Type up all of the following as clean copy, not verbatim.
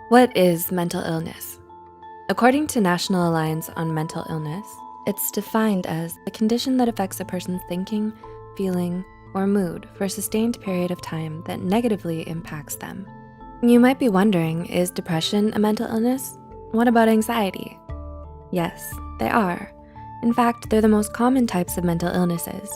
What is mental illness? According to National Alliance on Mental Illness, it's defined as a condition that affects a person's thinking, feeling, or mood for a sustained period of time that negatively impacts them. You might be wondering, is depression a mental illness? What about anxiety? Yes, they are. In fact, they're the most common types of mental illnesses.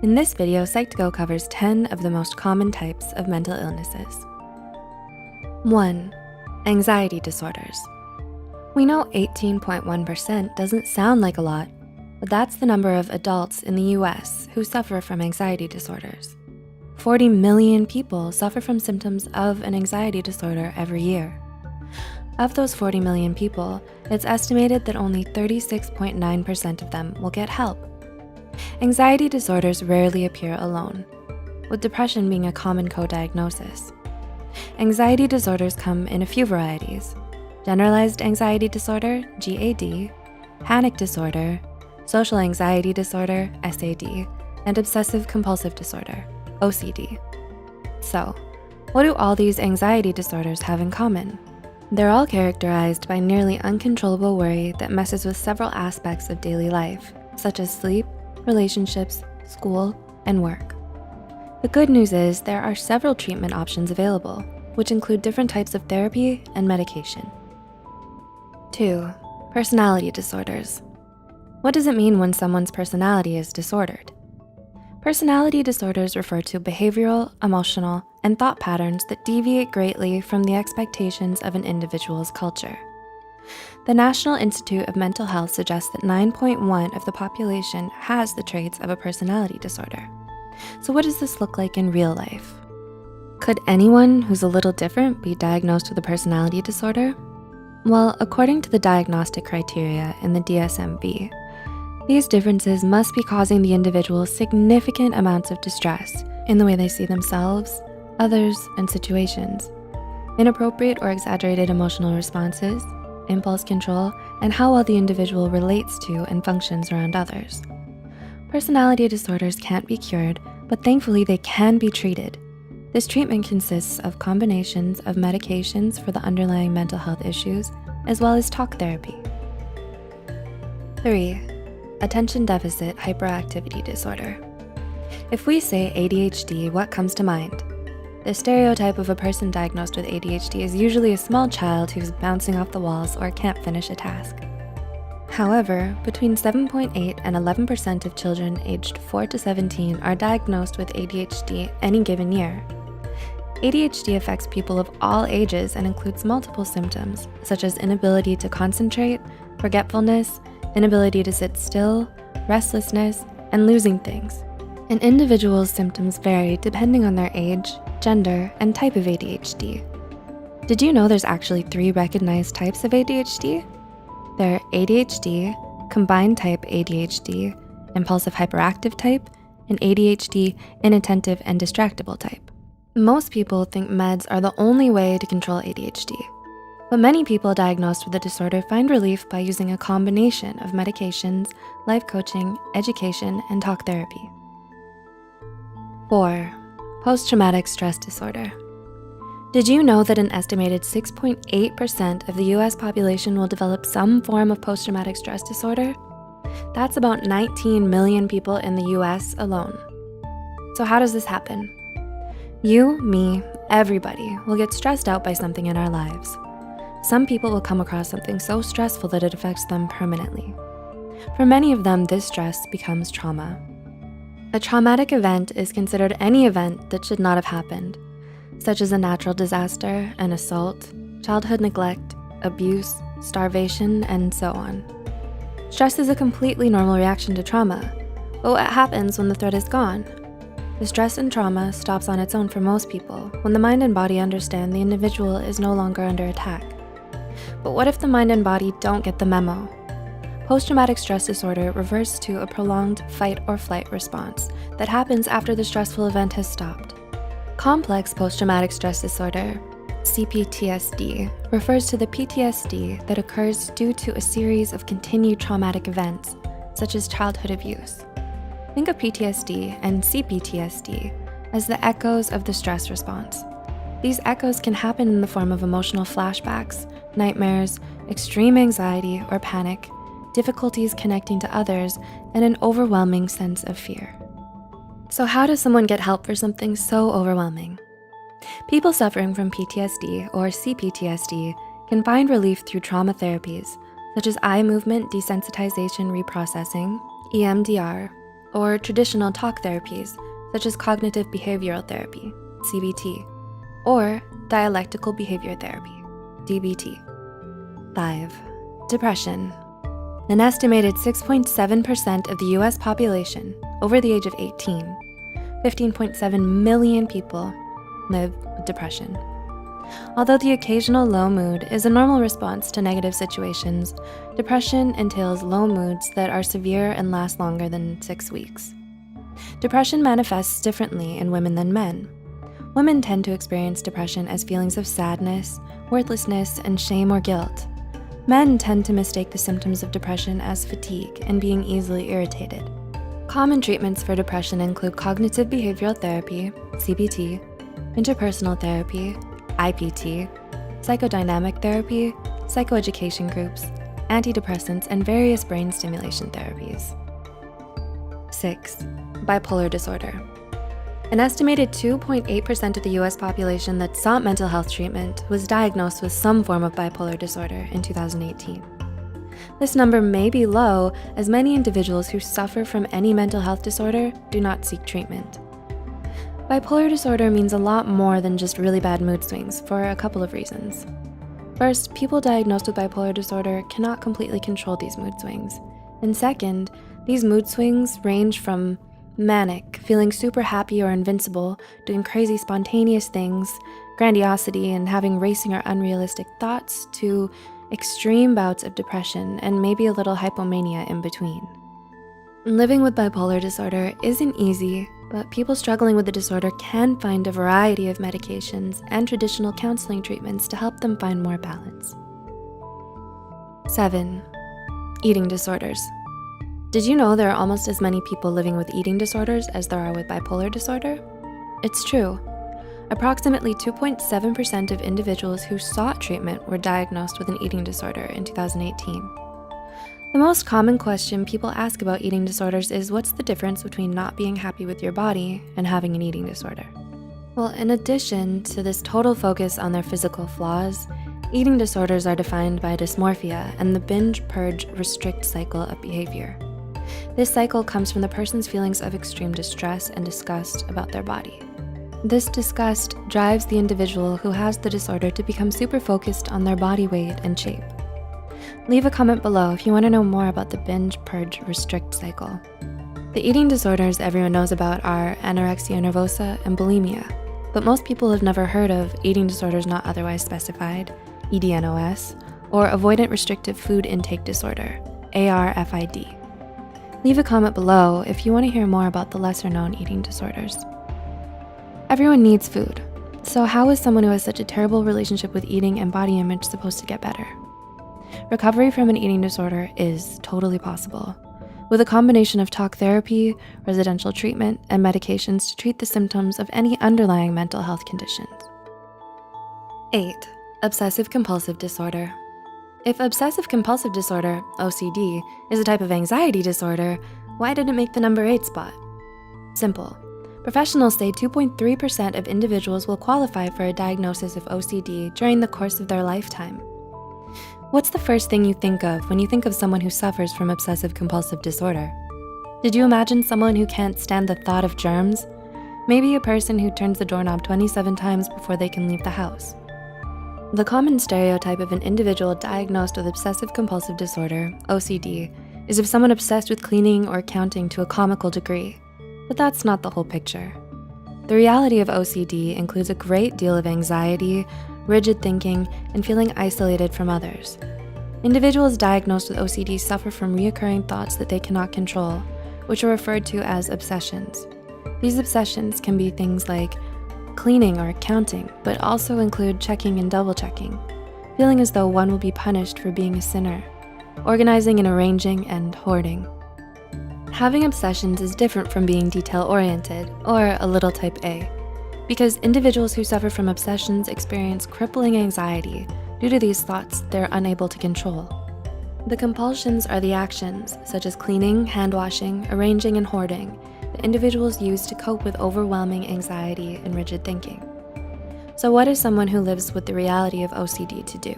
In this video, Psych2Go covers 10 of the most common types of mental illnesses. 1. Anxiety disorders. We know 18.1% doesn't sound like a lot, but that's the number of adults in the US who suffer from anxiety disorders. 40 million people suffer from symptoms of an anxiety disorder every year. Of those 40 million people, it's estimated that only 36.9% of them will get help. Anxiety disorders rarely appear alone, with depression being a common co-diagnosis. Anxiety disorders come in a few varieties: generalized anxiety disorder, GAD, panic disorder, social anxiety disorder, SAD, and obsessive compulsive disorder, OCD. So, what do all these anxiety disorders have in common? They're all characterized by nearly uncontrollable worry that messes with several aspects of daily life, such as sleep, relationships, school, and work. The good news is there are several treatment options available, which include different types of therapy and medication. 2. Personality disorders. What does it mean when someone's personality is disordered? Personality disorders refer to behavioral, emotional, and thought patterns that deviate greatly from the expectations of an individual's culture. The National Institute of Mental Health suggests that 9.1% of the population has the traits of a personality disorder. So what does this look like in real life? Could anyone who's a little different be diagnosed with a personality disorder? Well, according to the diagnostic criteria in the DSM-V, these differences must be causing the individual significant amounts of distress in the way they see themselves, others, and situations, inappropriate or exaggerated emotional responses, impulse control, and how well the individual relates to and functions around others. Personality disorders can't be cured, but thankfully they can be treated. This treatment consists of combinations of medications for the underlying mental health issues, as well as talk therapy. 3. Attention deficit hyperactivity disorder. If we say ADHD, what comes to mind? The stereotype of a person diagnosed with ADHD is usually a small child who's bouncing off the walls or can't finish a task. However, between 7.8% and 11% of children aged 4 to 17 are diagnosed with ADHD any given year. ADHD affects people of all ages and includes multiple symptoms, such as inability to concentrate, forgetfulness, inability to sit still, restlessness, and losing things. An individual's symptoms vary depending on their age, gender, and type of ADHD. Did you know there's actually 3 recognized types of ADHD? They're ADHD, combined type ADHD, impulsive hyperactive type, and ADHD inattentive and distractible type. Most people think meds are the only way to control ADHD, but many people diagnosed with the disorder find relief by using a combination of medications, life coaching, education, and talk therapy. 4. Post-traumatic stress disorder. Did you know that an estimated 6.8% of the US population will develop some form of post-traumatic stress disorder? That's about 19 million people in the US alone. So how does this happen? You, me, everybody will get stressed out by something in our lives. Some people will come across something so stressful that it affects them permanently. For many of them, this stress becomes trauma. A traumatic event is considered any event that should not have happened, such as a natural disaster, an assault, childhood neglect, abuse, starvation, and so on. Stress is a completely normal reaction to trauma, but what happens when the threat is gone? The stress and trauma stops on its own for most people when the mind and body understand the individual is no longer under attack. But what if the mind and body don't get the memo? Post-traumatic stress disorder refers to a prolonged fight or flight response that happens after the stressful event has stopped. Complex post-traumatic stress disorder, CPTSD, refers to the PTSD that occurs due to a series of continued traumatic events, such as childhood abuse. Think of PTSD and CPTSD as the echoes of the stress response. These echoes can happen in the form of emotional flashbacks, nightmares, extreme anxiety or panic, difficulties connecting to others, and an overwhelming sense of fear. So how does someone get help for something so overwhelming? People suffering from PTSD or CPTSD can find relief through trauma therapies, such as eye movement desensitization reprocessing, EMDR, or traditional talk therapies, such as cognitive behavioral therapy, CBT, or dialectical behavior therapy, DBT. 5. Depression. An estimated 6.7% of the US population over the age of 18, 15.7 million people live with depression. Although the occasional low mood is a normal response to negative situations, depression entails low moods that are severe and last longer than 6 weeks. Depression manifests differently in women than men. Women tend to experience depression as feelings of sadness, worthlessness, and shame or guilt. Men tend to mistake the symptoms of depression as fatigue and being easily irritated. Common treatments for depression include cognitive behavioral therapy, CBT, interpersonal therapy, IPT, psychodynamic therapy, psychoeducation groups, antidepressants, and various brain stimulation therapies. 6. Bipolar disorder. An estimated 2.8% of the US population that sought mental health treatment was diagnosed with some form of bipolar disorder in 2018. This number may be low, as many individuals who suffer from any mental health disorder do not seek treatment. Bipolar disorder means a lot more than just really bad mood swings for a couple of reasons. First, people diagnosed with bipolar disorder cannot completely control these mood swings. And second, these mood swings range from manic, feeling super happy or invincible, doing crazy spontaneous things, grandiosity, and having racing or unrealistic thoughts, to extreme bouts of depression and maybe a little hypomania in between. Living with bipolar disorder isn't easy, but people struggling with the disorder can find a variety of medications and traditional counseling treatments to help them find more balance. 7. Eating disorders. Did you know there are almost as many people living with eating disorders as there are with bipolar disorder? It's true. Approximately 2.7% of individuals who sought treatment were diagnosed with an eating disorder in 2018. The most common question people ask about eating disorders is, what's the difference between not being happy with your body and having an eating disorder? Well, in addition to this total focus on their physical flaws, eating disorders are defined by dysmorphia and the binge, purge, restrict cycle of behavior. This cycle comes from the person's feelings of extreme distress and disgust about their body. This disgust drives the individual who has the disorder to become super focused on their body weight and shape. Leave a comment below if you want to know more about the binge, purge, restrict cycle. The eating disorders everyone knows about are anorexia nervosa and bulimia, but most people have never heard of eating disorders not otherwise specified, EDNOS, or avoidant restrictive food intake disorder, ARFID. Leave a comment below if you want to hear more about the lesser-known eating disorders. Everyone needs food, so how is someone who has such a terrible relationship with eating and body image supposed to get better? Recovery from an eating disorder is totally possible, with a combination of talk therapy, residential treatment, and medications to treat the symptoms of any underlying mental health conditions. 8. Obsessive compulsive disorder. If obsessive compulsive disorder, OCD, is a type of anxiety disorder, why did it make the number 8 spot? Simple. Professionals say 2.3% of individuals will qualify for a diagnosis of OCD during the course of their lifetime. What's the first thing you think of when you think of someone who suffers from obsessive compulsive disorder? Did you imagine someone who can't stand the thought of germs? Maybe a person who turns the doorknob 27 times before they can leave the house. The common stereotype of an individual diagnosed with obsessive compulsive disorder, OCD, is of someone obsessed with cleaning or counting to a comical degree. But that's not the whole picture. The reality of OCD includes a great deal of anxiety, rigid thinking, and feeling isolated from others. Individuals diagnosed with OCD suffer from reoccurring thoughts that they cannot control, which are referred to as obsessions. These obsessions can be things like cleaning or counting, but also include checking and double checking, feeling as though one will be punished for being a sinner, organizing and arranging, and hoarding. Having obsessions is different from being detail-oriented or a little type A. because individuals who suffer from obsessions experience crippling anxiety due to these thoughts they're unable to control. The compulsions are the actions, such as cleaning, hand washing, arranging, and hoarding, that individuals use to cope with overwhelming anxiety and rigid thinking. So what is someone who lives with the reality of OCD to do?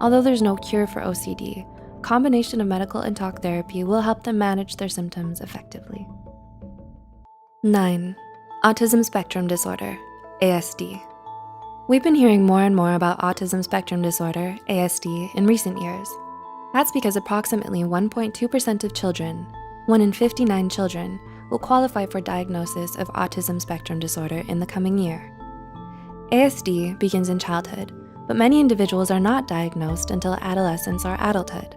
Although there's no cure for OCD, a combination of medical and talk therapy will help them manage their symptoms effectively. 9. Autism Spectrum Disorder, ASD. We've been hearing more and more about autism spectrum disorder, ASD, in recent years. That's because approximately 1.2% of children, 1 in 59 children, will qualify for diagnosis of autism spectrum disorder in the coming year. ASD begins in childhood, but many individuals are not diagnosed until adolescence or adulthood.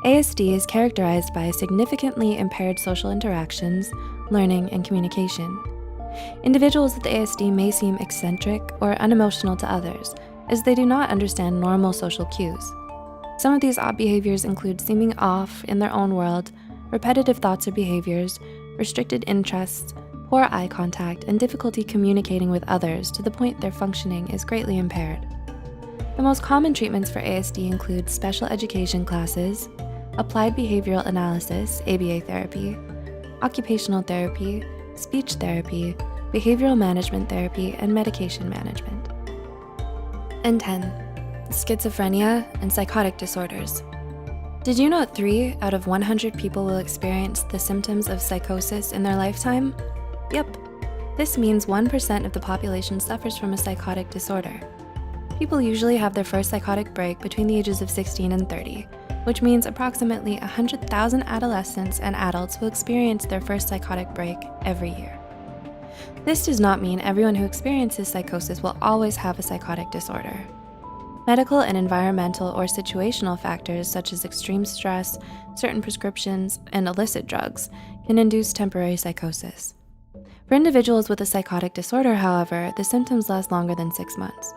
ASD is characterized by significantly impaired social interactions, learning, and communication. Individuals with ASD may seem eccentric or unemotional to others, as they do not understand normal social cues. Some of these odd behaviors include seeming off in their own world, repetitive thoughts or behaviors, restricted interests, poor eye contact, and difficulty communicating with others to the point their functioning is greatly impaired. The most common treatments for ASD include special education classes, applied behavioral analysis, ABA therapy, occupational therapy, speech therapy, behavioral management therapy, and medication management. And 10. Schizophrenia and psychotic disorders. Did you know 3 out of 100 people will experience the symptoms of psychosis in their lifetime? Yep. This means 1% of the population suffers from a psychotic disorder. People usually have their first psychotic break between the ages of 16 and 30, which means approximately 100,000 adolescents and adults will experience their first psychotic break every year. This does not mean everyone who experiences psychosis will always have a psychotic disorder. Medical and environmental or situational factors such as extreme stress, certain prescriptions, and illicit drugs can induce temporary psychosis. For individuals with a psychotic disorder, however, the symptoms last longer than 6 months.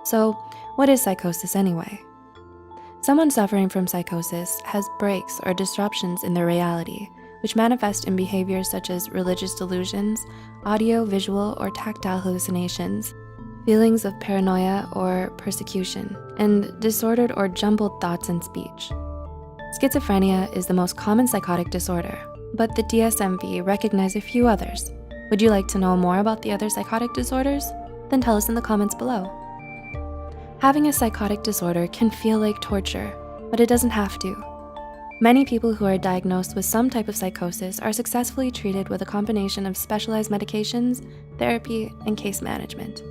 So, what is psychosis anyway? Someone suffering from psychosis has breaks or disruptions in their reality, which manifest in behaviors such as religious delusions, audio, visual, or tactile hallucinations, feelings of paranoia or persecution, and disordered or jumbled thoughts and speech. Schizophrenia is the most common psychotic disorder, but the DSM-V recognizes a few others. Would you like to know more about the other psychotic disorders? Then tell us in the comments below. Having a psychotic disorder can feel like torture, but it doesn't have to. Many people who are diagnosed with some type of psychosis are successfully treated with a combination of specialized medications, therapy, and case management.